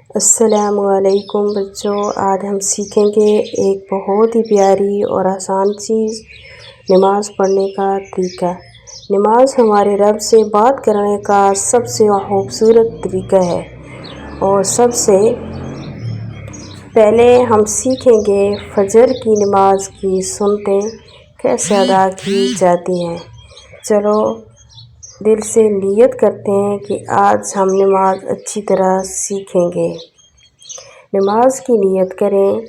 अस्सलामुअलैकुम बच्चों, आज हम सीखेंगे एक बहुत ही प्यारी और आसान चीज़, नमाज़ पढ़ने का तरीका। नमाज हमारे रब से बात करने का सबसे खूबसूरत तरीका है और सबसे पहले हम सीखेंगे फजर की नमाज की सुन्नतें कैसे अदा की जाती हैं। चलो दिल से नियत करते हैं कि आज हम नमाज अच्छी तरह सीखेंगे। नमाज की नियत करें।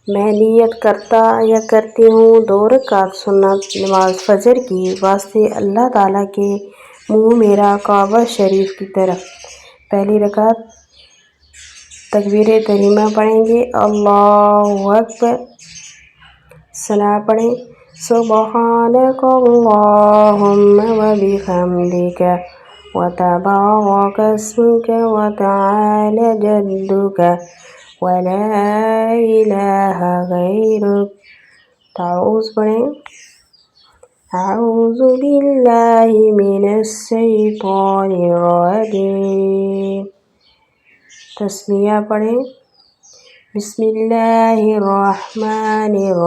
मैं नियत करता या करती हूँ 2 रकात सुन्नत नमाज फ़जर की वास्ते अल्लाह ताला के मुँह मेरा काबा शरीफ की तरफ। पहली रकात तकबीर तहरीमा पढ़ेंगे, अल्लाहु अकबर, सना पढ़ें, सुब्हानक अल्लाहुम्मा व बिहम्दिक व तबारक अस्मुक व तआला जद्दुक व ला इलाहा गैरुक। ताऊज़ पढ़ें, अऊज़ु बिल्लाहि मिनश शैतानिर रजीम। तस्मीया पढ़ें, बिस्मिल्लाहिर रहमानिर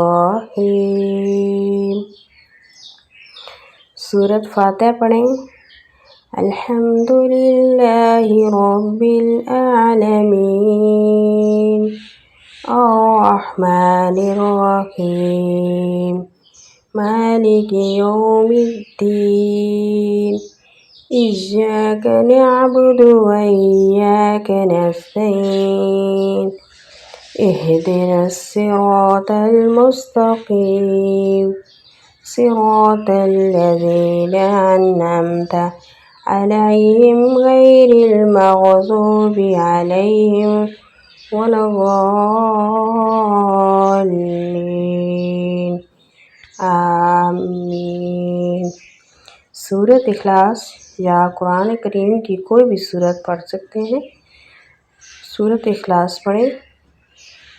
रहीम। सूरत फातिहा पढ़ें, अल्हम्दुलिल्लाहि रब्बिल आलमीन, अर्रहमानिर रहीम, मालिकि यौमिद्दीन, इय्याक नअबुदु व इय्याक नस्तईन, इहदिनस सिरातल मुस्तक़ीम, सिरातल लज़ीना अन्अमता अलैहिम गैरिल मग़ज़ूबि अलैहिम वलद्दाल्लीन, आमीन। सूरत इखलास या कुरान करीम की कोई भी सूरत पढ़ सकते हैं। सूरत इखलास पढ़ें,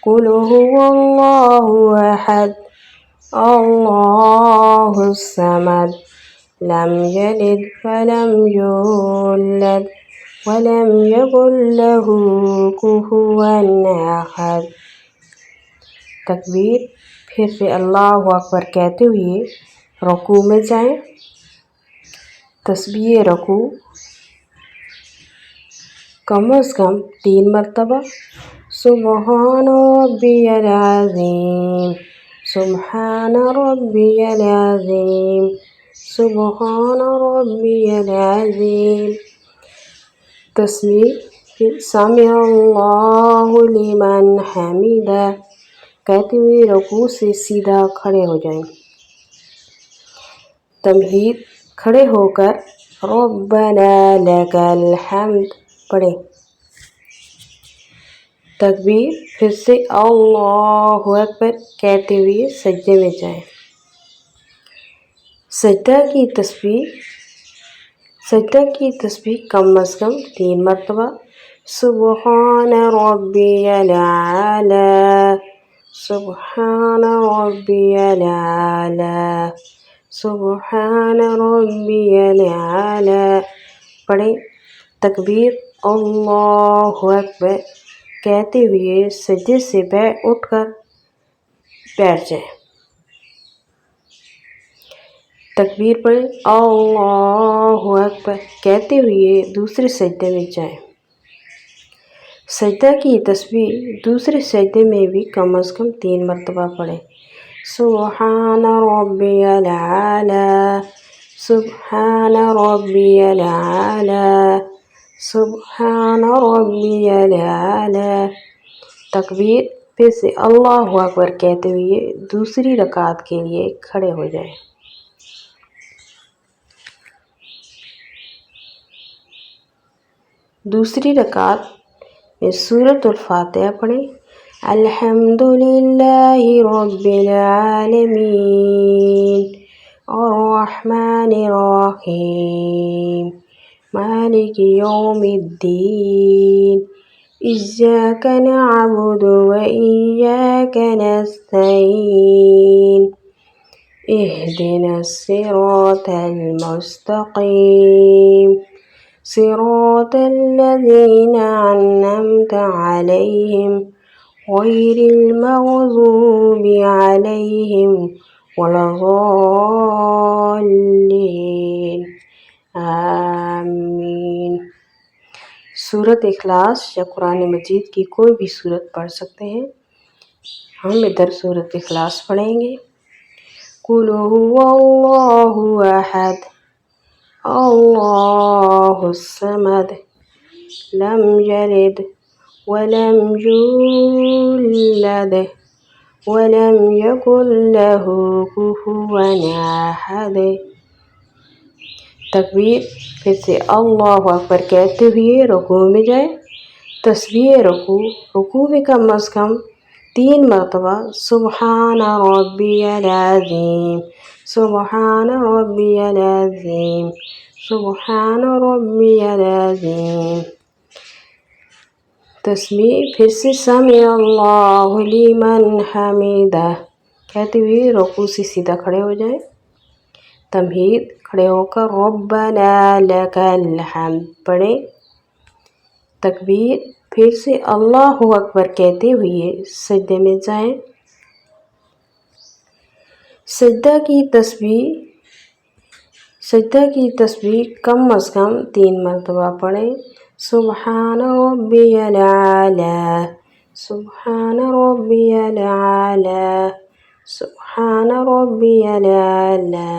कुल हुवल्लाहु अहद, अल्लाहुस समद, लम यलिद वलम यूलद वलम यकुल लहू कुफुवन अहद। तकबीर, फिर से अल्लाहु अकबर कहते हुए रुकू में जाएं। तस्बीह रुकू कम अज़ कम 3 मरतबा। सुब्हान रब्बियल अज़ीम, सुब्हान रब्बियल अज़ीम, सुब्हान रब्बियल अज़ीम। तस्बीह, समिअल्लाहु लिमन हमिदा कहते हुए रुकू से सीधा खड़े हो जाएं। तमहीद, खड़े होकर रब्बना लकल हम्द पढ़ें। तकबीर, फिर से अल्लाहु अकबर कहते हुए सजदे में जाएं। सजदा की तस्बीह कम अज़ कम 3 मरतबा। सुब्हान रब्बियल आला, सुब्हान रब्बियल आला, सुब्हान रब्बियल आला पढ़ें। तकबीर, अल्लाहु अकबर कहते हुए सजदे से उठकर बैठ जाएं। तकबीर पढ़ें, अल्लाहु अकबर कहते हुए दूसरे सजदे में जाएं। सजदा की तस्बीह दूसरे सजदे में भी कम अज़ कम 3 मरतबा पढ़ें। सुब्हान रब्बियल आला, सुब्हान रब्बियल आला, सुब्हान रब्बियल आला। तकबीर, फिर से अल्लाहु अकबर कहते हुए दूसरी रकात के लिए खड़े हो जाएं। दूसरी रकात में सूरतुल फातिहा पढ़ें, अल्हम्दुलिल्लाहि रब्बिल आलमीन, अर्रहमानिर रहीम, मालिकि यौमिद्दीन, इय्याक नअबुदु व इय्याक नस्तईन, इहदिनस सिरातल मुस्तक़ीम, सिरातल्लज़ीना अन्अमता अलैहिम गैरिल मग़ज़ूबि अलैहिम वलद्दाल्लीन। आमीन। सूरत इखलास या कुरान मजीद की कोई भी सूरत पढ़ सकते हैं। हम इधर सूरत इखलास पढ़ेंगे। कुल हुवल्लाहु अहद अल्लाहुस समद लम यलिद वलम यूलद वलम यकुल लहू कुफुवन अहद। तकबीर। फिर से अल्लाहु अकबर कहते हुए रुकू में जाए। तस्बीह रुकू में कम अज़ कम 3 मरतबा सुबहान रब्बियल अज़ीम, सुबहान रब्बियल अज़ीम, सुबहान रब्बियल अज़ीम। तस्बीह। फिर से समी अल्लाहु लिमन हमीदा कहते हुए रुकू से सीधा खड़े हो जाए। तमहीद। खड़े होकर रब्बना लकल हम्द पढ़े। तकबीर। फिर से अल्लाहु अकबर कहते हुए सजदे में जाएं। सजदा की तस्बीह कम अज़ कम 3 मरतबा पढ़ें। सुबहान रब्बियल आला, सुबहान रब्बियल आला, सुबहान रब्बियल आला।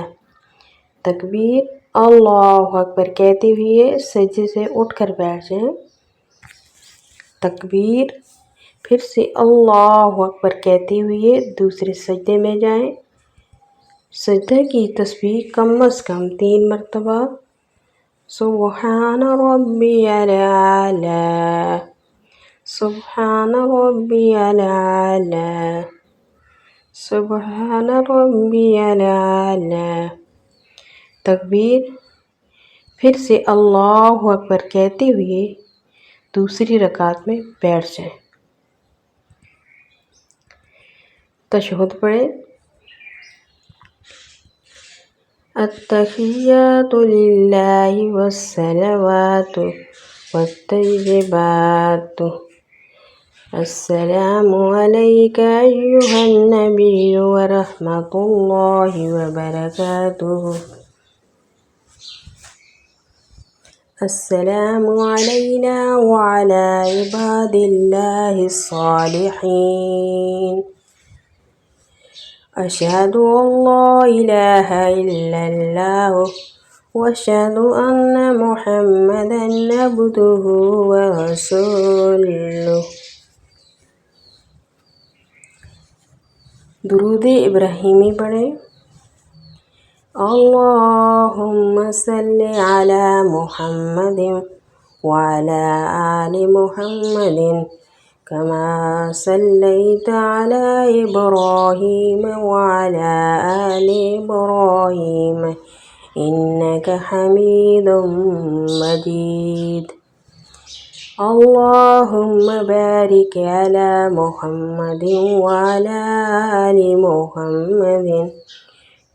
तकबीर। अल्लाहु अकबर कहते हुए सजदे से उठकर बैठ जाएं। तकबीर। फिर से अल्लाहु अकबर कहते हुए दूसरे सजदे में जाएं। सजदे की तस्बीह कम अज़ कम 3 मरतबा सुबहान रब्बियल आला, सुबहान रब्बियल आला, सुबहान रब्बियल आला। तकबीर। फिर से अल्लाहु अकबर कहते हुए दूसरी रकात में बैठ जाएं। तशहुद पढ़ें। अत्तहिय्यातु लिल्लाहि वस्सलावातु वत्तय्यिबातु अस्सलामु अलैका अय्युहन नबिय्यु व रहमतुल्लाहि व बरकातुहु। अस्सलामु अलैना व अला इबादिल्लाहिस सालिहीन। अशहदु अल्ला इलाहा इल्लल्लाह व अशहदु अन्ना मुहम्मदन अब्दुहु व रसूलुहु। दुरूद इब्राहीमी पढ़ें। अल्लाहुम्मा सल्लि अला मुहम्मदिन व अला आलि मुहम्मदिन कमा सल्लैता अला इब्राहीम व अला आलि इब्राहीम इन्नका हमीदुम मजीद। अल्लाहुम्मा बारिक अला मुहम्मदिन व अला आलि मुहम्मदिन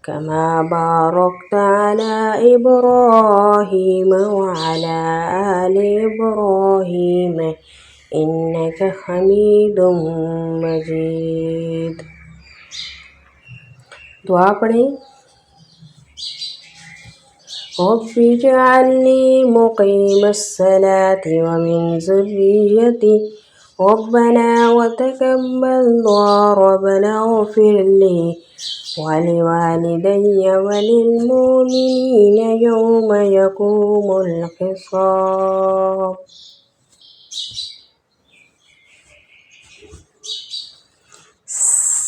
कमा बारकता अला इब्राहीम व अला आलि इब्राहीम इन्नका हमीदुम मजीद। दुआ पढ़ें। रब्बि जअलनी मुक़ीमस्सलाति व मिन ज़ुर्रिय्यति रब्बना व तक़ब्बल दुआ रब्बना इग़फ़िर ली व लिवालिदैया व लिलमुमिनीना यौम यक़ूमुल हिसाब।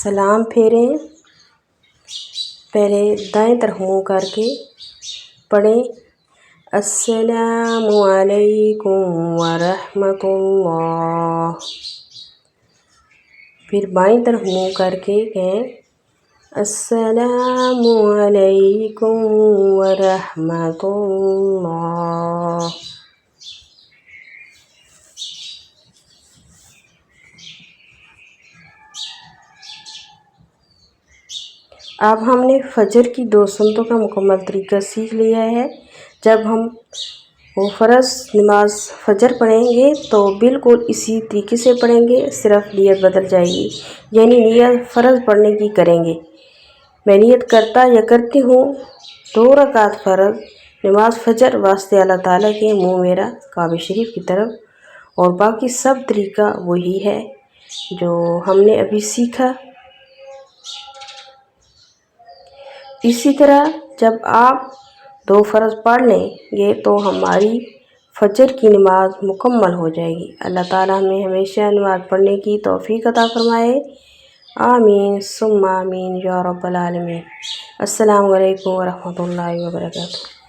सलाम फेरें। पहले दाएं तरफ मुँह करके पढ़ें अस्सलामु अलैकुम व रहमतुल्लाह। फिर बाईं तरफ मुँह करके कहें अस्सलामु अलैकुम व रहमतुल्लाह। अब हमने फजर की 2 सुन्नतों का मुकम्मल तरीका सीख लिया है। जब हम वो फ़र्ज़ नमाज फ़जर पढ़ेंगे तो बिल्कुल इसी तरीके से पढ़ेंगे, सिर्फ नियत बदल जाएगी, यानी नियत फ़र्ज़ पढ़ने की करेंगे। मैं नियत करता या करती हूँ 2 रकात फ़र्ज़ नमाज फ़जर वास्ते अल्लाह ताला के मुँह मेरा काबा शरीफ की तरफ, और बाकी सब तरीका वही है जो हमने अभी सीखा। इसी तरह जब आप 2 फ़र्ज़ पढ़ लेंगे तो हमारी फ़जर की नमाज मुकम्मल हो जाएगी। अल्लाह ताला हमें हमेशा नमाज़ पढ़ने की तौफ़ीक़ अता फ़रमाए। आमीन सुम्मा आमीन या रब्बल आलमीन। अस्सलामु अलैकुम व रहमतुल्लाहि व बरकातुहू।